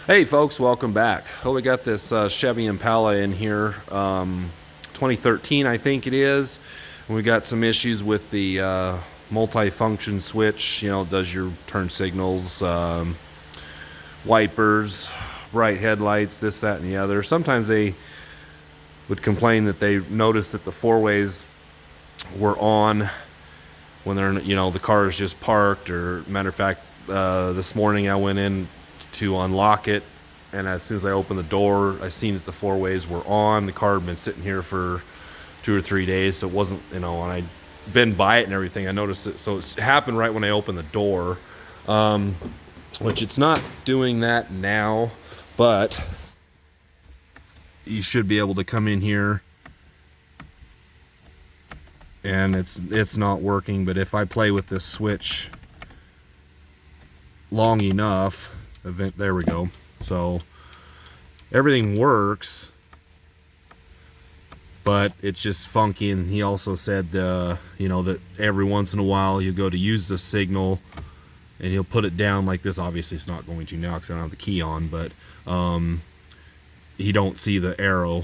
Hey folks, welcome back. Oh, we got this Chevy Impala in here, 2013 I think it is. And we got some issues with the multifunction switch. You know, does your turn signals, wipers, bright headlights, this, that, and the other. Sometimes they would complain that they noticed that the four-ways were on when they're, you know, the car is just parked. Or matter of fact, this morning I went in to unlock it, and as soon as I opened the door, I seen that the four ways were on. The car had been sitting here for 2 or 3 days, so it wasn't, you know, and I'd been by it and everything. I noticed it, so it happened right when I opened the door, which it's not doing that now, but you should be able to come in here and it's not working. But if I play with this switch long enough, there we go. So everything works, but it's just funky. And he also said, you know, that every once in a while you go to use the signal and he'll put it down like this. Obviously it's not going to now because I don't have the key on, but he don't see the arrow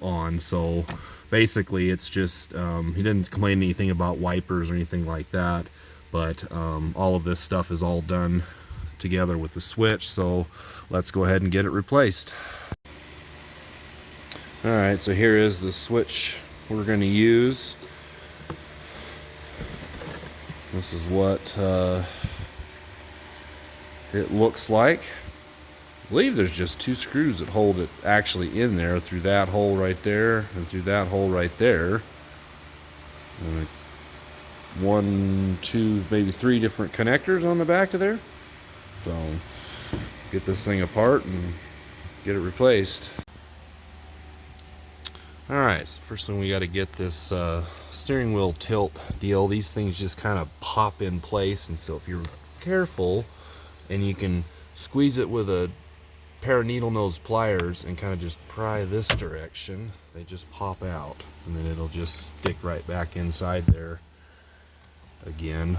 on. So basically it's just, he didn't complain anything about wipers or anything like that, but all of this stuff is all done together with the switch. So let's go ahead and get it replaced. Alright, so here is the switch we're going to use. This is what it looks like. I believe there's just 2 screws that hold it actually in there, through that hole right there and through that hole right there. And 1, 2, maybe 3 different connectors on the back of there. So get this thing apart and get it replaced. Alright, so first thing we got to get this steering wheel tilt deal. These things just kind of pop in place, and so if you're careful and you can squeeze it with a pair of needle nose pliers and kind of just pry this direction, they just pop out, and then it'll just stick right back inside there again.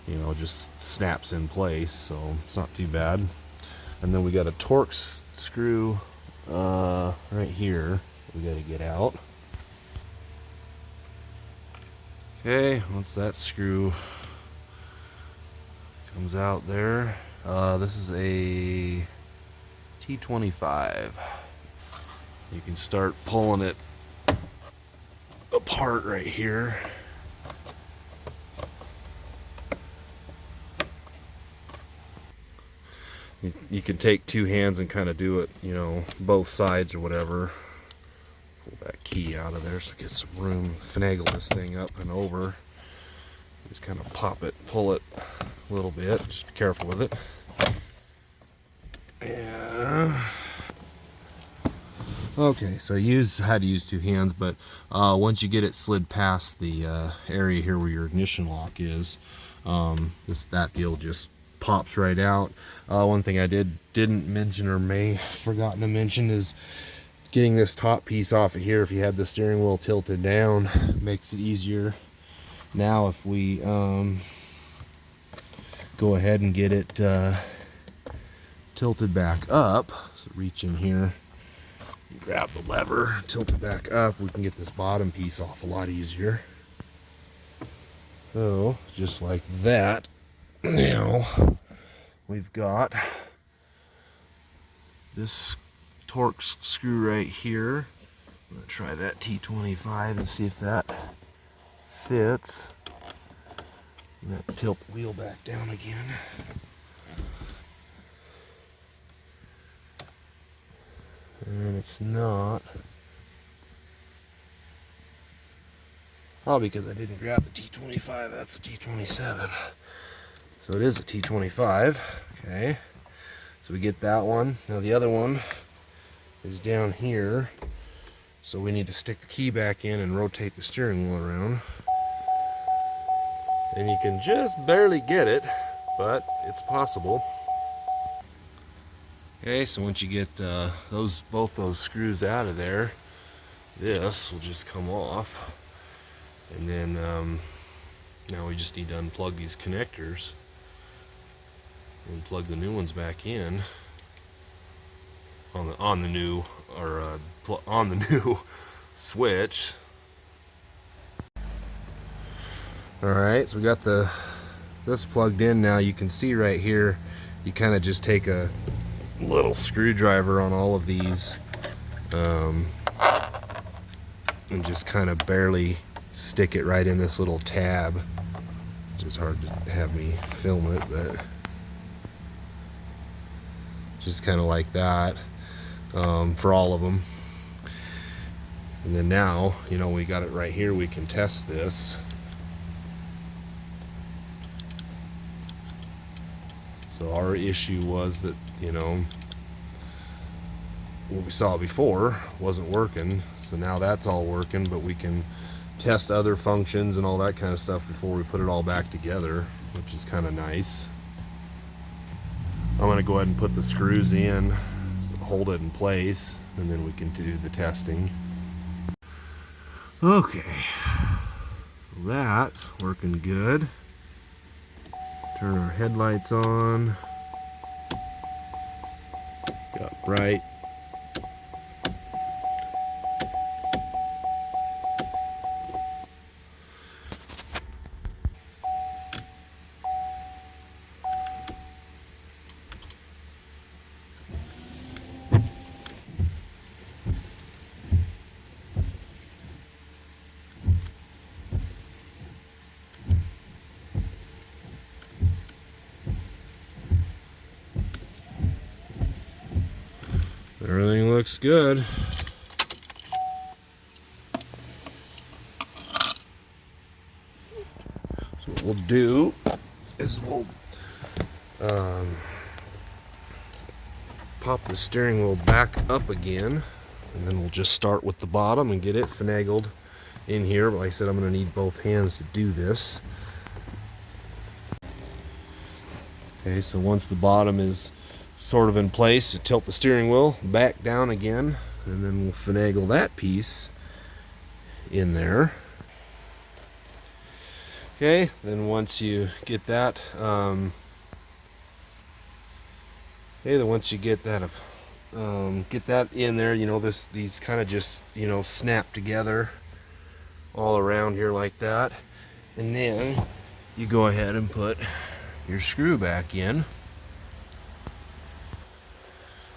You know, just snaps in place, so it's not too bad. And then we got a Torx screw right here we got to get out. Okay, once that screw comes out there, this is a T25. You can start pulling it apart right here. You can take 2 hands and kind of do it, you know, both sides or whatever. Pull that key out of there so get some room, finagle this thing up and over. Just kind of pop it, pull it a little bit, just be careful with it. Yeah. Okay, so I had to use 2 hands, but once you get it slid past the area here where your ignition lock is, that deal just pops right out. One thing I didn't mention, or may have forgotten to mention, is getting this top piece off of here. If you had the steering wheel tilted down, makes it easier. Now if we go ahead and get it tilted back up, so reach in here, grab the lever, tilt it back up, we can get this bottom piece off a lot easier. So just like that. Now we've got this Torx screw right here. I'm gonna try that T25 and see if that fits. I'm gonna tilt the wheel back down again. And it's not. Probably because I didn't grab the T25. That's a T27. So it is a T25. Okay. So we get that one. Now the other one is down here. So we need to stick the key back in and rotate the steering wheel around. And you can just barely get it, but it's possible. Okay, so once you get both those screws out of there, this will just come off. And then now we just need to unplug these connectors and plug the new ones back in. on the new, or on the new switch. All right, so we got this plugged in now. You can see right here, you kind of just take a little screwdriver on all of these, and just kind of barely stick it right in this little tab, which is hard to have me film it, but just kind of like that, for all of them. And then now, you know, we got it right here, we can test this. So our issue was that, you know, what we saw before wasn't working, so now that's all working, but we can test other functions and all that kind of stuff before we put it all back together, which is kind of nice. I'm going to go ahead and put the screws in, so hold it in place, and then we can do the testing. Okay, that's working good. Turn our headlights on. Got bright. Everything looks good. So what we'll do is we'll pop the steering wheel back up again, and then we'll just start with the bottom and get it finagled in here. But like I said, I'm going to need both hands to do this. Okay, so once the bottom is sort of in place, to tilt the steering wheel back down again, and then we'll finagle that piece in there. Okay, then once you get that, once you get that in there, you know, these kind of just, you know, snap together all around here like that, and then you go ahead and put your screw back in.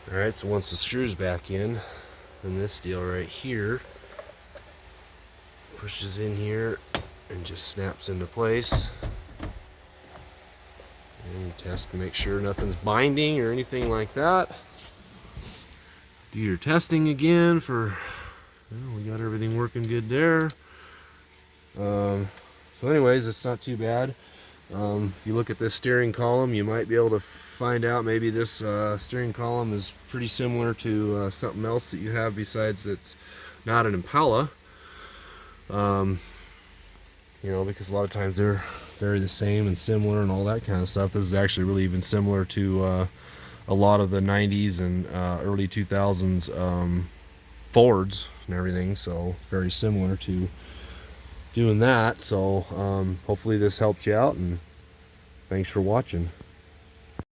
Alright, so once the screw's back in, then this deal right here pushes in here and just snaps into place. And test to make sure nothing's binding or anything like that. Do your testing again for, well, we got everything working good there. So anyways, it's not too bad. If you look at this steering column, you might be able to find out maybe this steering column is pretty similar to something else that you have besides it's not an Impala. You know, because a lot of times they're very the same and similar and all that kind of stuff. This is actually really even similar to a lot of the 90s and early 2000s Fords and everything, so very similar to doing that. So hopefully this helps you out, and thanks for watching.